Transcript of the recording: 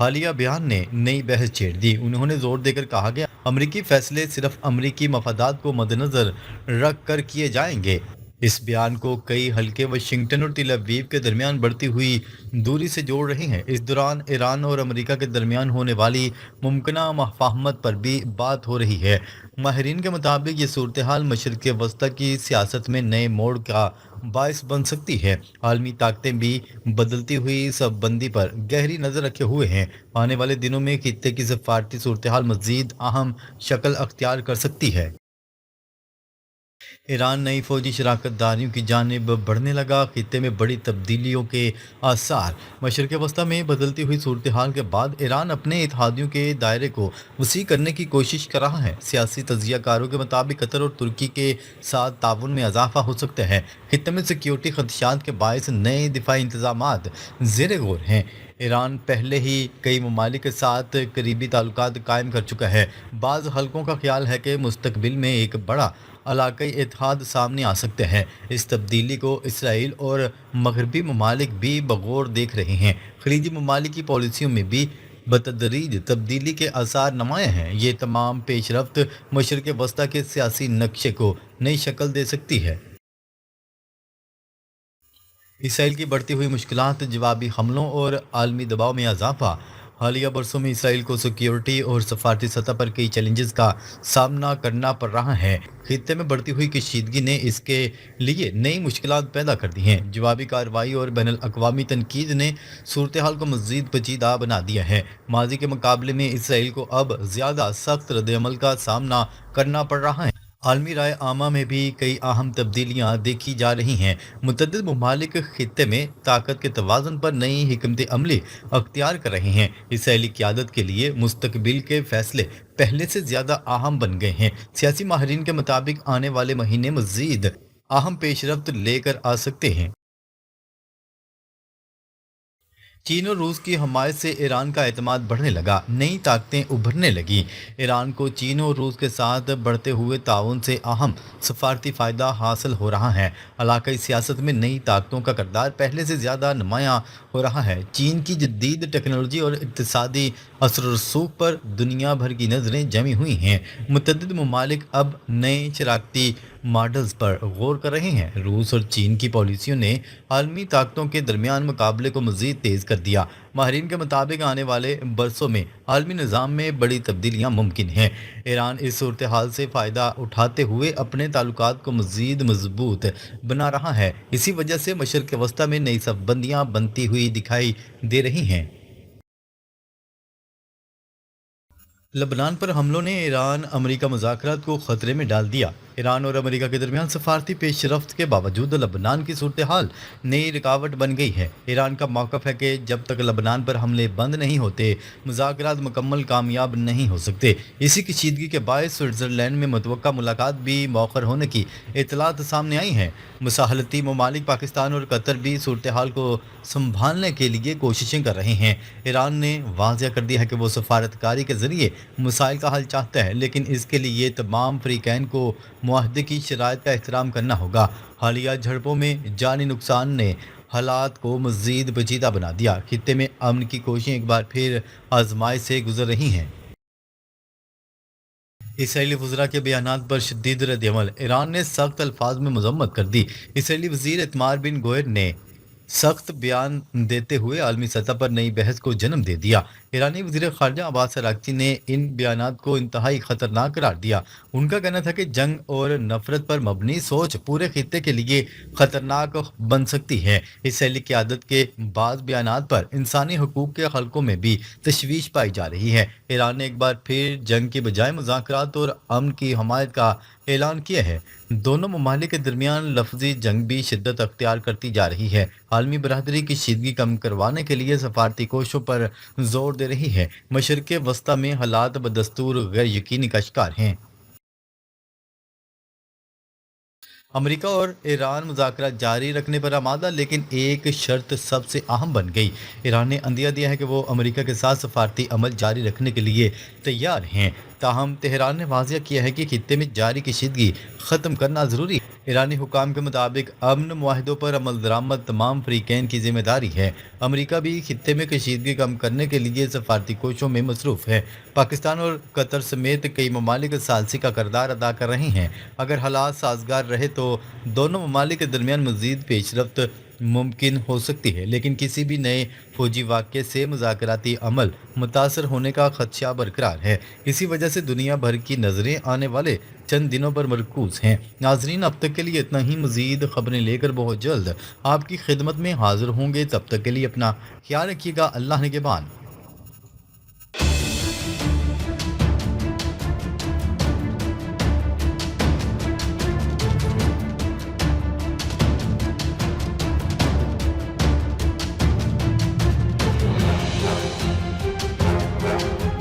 حالیہ بیان نے نئی بحث چھیڑ دی۔ انہوں نے زور دے کر کہا کہ امریکی فیصلے صرف امریکی مفادات کو مد نظر رکھ کر کیے جائیں گے۔ اس بیان کو کئی حلقے واشنگٹن اور تل ابیب کے درمیان بڑھتی ہوئی دوری سے جوڑ رہے ہیں۔ اس دوران ایران اور امریکہ کے درمیان ہونے والی ممکنہ مفاہمت پر بھی بات ہو رہی ہے۔ ماہرین کے مطابق یہ صورتحال مشرق وسطی کی سیاست میں نئے موڑ کا باعث بن سکتی ہے۔ عالمی طاقتیں بھی بدلتی ہوئی صف بندی پر گہری نظر رکھے ہوئے ہیں۔ آنے والے دنوں میں خطے کی سفارتی صورتحال مزید اہم شکل اختیار کر سکتی ہے۔ ایران نئی فوجی شراکت داریوں کی جانب بڑھنے لگا، خطے میں بڑی تبدیلیوں کے آثار۔ مشرق وسطی میں بدلتی ہوئی صورتحال کے بعد ایران اپنے اتحادیوں کے دائرے کو وسیع کرنے کی کوشش کر رہا ہے۔ سیاسی تجزیہ کاروں کے مطابق قطر اور ترکی کے ساتھ تعاون میں اضافہ ہو سکتا ہے۔ خطے میں سیکیورٹی خدشات کے باعث نئے دفاعی انتظامات زیر غور ہیں۔ ایران پہلے ہی کئی ممالک کے ساتھ قریبی تعلقات قائم کر چکا ہے۔ بعض حلقوں کا خیال ہے کہ مستقبل میں ایک بڑا علاقائی اتحاد سامنے آ سکتے ہیں۔ اس تبدیلی کو اسرائیل اور مغربی ممالک بھی بغور دیکھ رہے ہیں۔ خلیجی ممالک کی پالیسیوں میں بھی بتدریج تبدیلی کے آثار نمایاں ہیں۔ یہ تمام پیش رفت مشرق وسطی کے سیاسی نقشے کو نئی شکل دے سکتی ہے۔ اسرائیل کی بڑھتی ہوئی مشکلات، جوابی حملوں اور عالمی دباؤ میں اضافہ۔ حالیہ برسوں میں اسرائیل کو سیکیورٹی اور سفارتی سطح پر کئی چیلنجز کا سامنا کرنا پڑ رہا ہے۔ خطے میں بڑھتی ہوئی کشیدگی نے اس کے لیے نئی مشکلات پیدا کر دی ہیں۔ جوابی کارروائی اور بین الاقوامی تنقید نے صورتحال کو مزید پیچیدہ بنا دیا ہے۔ ماضی کے مقابلے میں اسرائیل کو اب زیادہ سخت رد عمل کا سامنا کرنا پڑ رہا ہے۔ عالمی رائے عامہ میں بھی کئی اہم تبدیلیاں دیکھی جا رہی ہیں۔ متعدد ممالک خطے میں طاقت کے توازن پر نئی حکمت عملی اختیار کر رہے ہیں۔ اسرائیلی قیادت کے لیے مستقبل کے فیصلے پہلے سے زیادہ اہم بن گئے ہیں۔ سیاسی ماہرین کے مطابق آنے والے مہینے مزید اہم پیش رفت لے کر آ سکتے ہیں۔ چین اور روس کی حمایت سے ایران کا اعتماد بڑھنے لگا، نئی طاقتیں ابھرنے لگیں۔ ایران کو چین اور روس کے ساتھ بڑھتے ہوئے تعاون سے اہم سفارتی فائدہ حاصل ہو رہا ہے۔ علاقائی سیاست میں نئی طاقتوں کا کردار پہلے سے زیادہ نمایاں ہو رہا ہے۔ چین کی جدید ٹیکنالوجی اور اقتصادی اثر و رسوخ پر دنیا بھر کی نظریں جمی ہوئی ہیں۔ متعدد ممالک اب نئے شراکتی ماڈلز پر غور کر رہے ہیں۔ روس اور چین کی پالیسیوں نے عالمی طاقتوں کے درمیان مقابلے کو مزید تیز کر دیا۔ ماہرین کے مطابق آنے والے برسوں میں عالمی نظام میں بڑی تبدیلیاں ممکن ہیں۔ ایران اس صورتحال سے فائدہ اٹھاتے ہوئے اپنے تعلقات کو مزید مضبوط بنا رہا ہے۔ اسی وجہ سے مشرق وسطی میں نئی صف بندیاں بنتی ہوئی دکھائی دے رہی ہیں۔ لبنان پر حملوں نے ایران امریکہ مذاکرات کو خطرے میں ڈال دیا۔ ایران اور امریکہ کے درمیان سفارتی پیش رفت کے باوجود لبنان کی صورتحال نئی رکاوٹ بن گئی ہے۔ ایران کا موقف ہے کہ جب تک لبنان پر حملے بند نہیں ہوتے، مذاکرات مکمل کامیاب نہیں ہو سکتے۔ اسی کشیدگی کے باعث سوئٹزرلینڈ میں متوقع ملاقات بھی مؤخر ہونے کی اطلاعات سامنے آئی ہیں۔ مساحلتی ممالک پاکستان اور قطر بھی صورتحال کو سنبھالنے کے لیے کوششیں کر رہے ہیں۔ ایران نے واضح کر دیا ہے کہ وہ سفارتکاری کے ذریعے مسائل کا حل چاہتا ہے، لیکن اس کے لیے تمام فریقین کو معاہدے کی شرائط کا احترام کرنا ہوگا۔ حالیہ جھڑپوں میں جانی نقصان نے حالات کو مزید پیچیدہ بنا دیا۔ خطے میں امن کی کوششیں ایک بار پھر آزمائش سے گزر رہی ہیں۔ اسرائیلی وزراء کے بیانات پر شدید رد عمل، ایران نے سخت الفاظ میں مذمت کر دی۔ اسرائیلی وزیر اتمار بن گوئر نے سخت بیان دیتے ہوئے عالمی سطح پر نئی بحث کو جنم دے دیا۔ ایرانی وزیر خارجہ عباس اراغچی نے ان بیانات کو انتہائی خطرناک قرار دیا۔ ان کا کہنا تھا کہ جنگ اور نفرت پر مبنی سوچ پورے خطے کے لیے خطرناک بن سکتی ہے۔ اسرائیلی قیادت کے بعض بیانات پر انسانی حقوق کے حلقوں میں بھی تشویش پائی جا رہی ہے۔ ایران نے ایک بار پھر جنگ کی بجائے مذاکرات اور امن کی حمایت کا اعلان کیا ہے۔ دونوں ممالک کے درمیان لفظی جنگ بھی شدت اختیار کرتی جا رہی ہے۔ عالمی برادری کی کشیدگی کم کروانے کے لیے سفارتی کوششوں پر زور دے رہی ہے۔ مشرق وسطی میں حالات بدستور غیر یقینی کا شکار ہیں۔ امریکہ اور ایران مذاکرات جاری رکھنے پر آمادہ، لیکن ایک شرط سب سے اہم بن گئی۔ ایران نے عندیہ دیا ہے کہ وہ امریکہ کے ساتھ سفارتی عمل جاری رکھنے کے لیے تیار ہیں۔ تاہم تہران نے واضح کیا ہے کہ خطے میں جاری کشیدگی ختم کرنا ضروری ہے۔ ایرانی حکام کے مطابق امن معاہدوں پر عمل درآمد تمام فریقین کی ذمہ داری ہے۔ امریکہ بھی خطے میں کشیدگی کم کرنے کے لیے سفارتی کوششوں میں مصروف ہے۔ پاکستان اور قطر سمیت کئی ممالک ثالثی کا کردار ادا کر رہے ہیں۔ اگر حالات سازگار رہے تو دونوں ممالک کے درمیان مزید پیش رفت ممکن ہو سکتی ہے، لیکن کسی بھی نئے فوجی واقعے سے مذاکراتی عمل متاثر ہونے کا خدشہ برقرار ہے۔ اسی وجہ سے دنیا بھر کی نظریں آنے والے چند دنوں پر مرکوز ہیں۔ ناظرین، اب تک کے لیے اتنا ہی۔ مزید خبریں لے کر بہت جلد آپ کی خدمت میں حاضر ہوں گے۔ تب تک کے لیے اپنا خیال رکھیے گا۔ اللہ نگہبان۔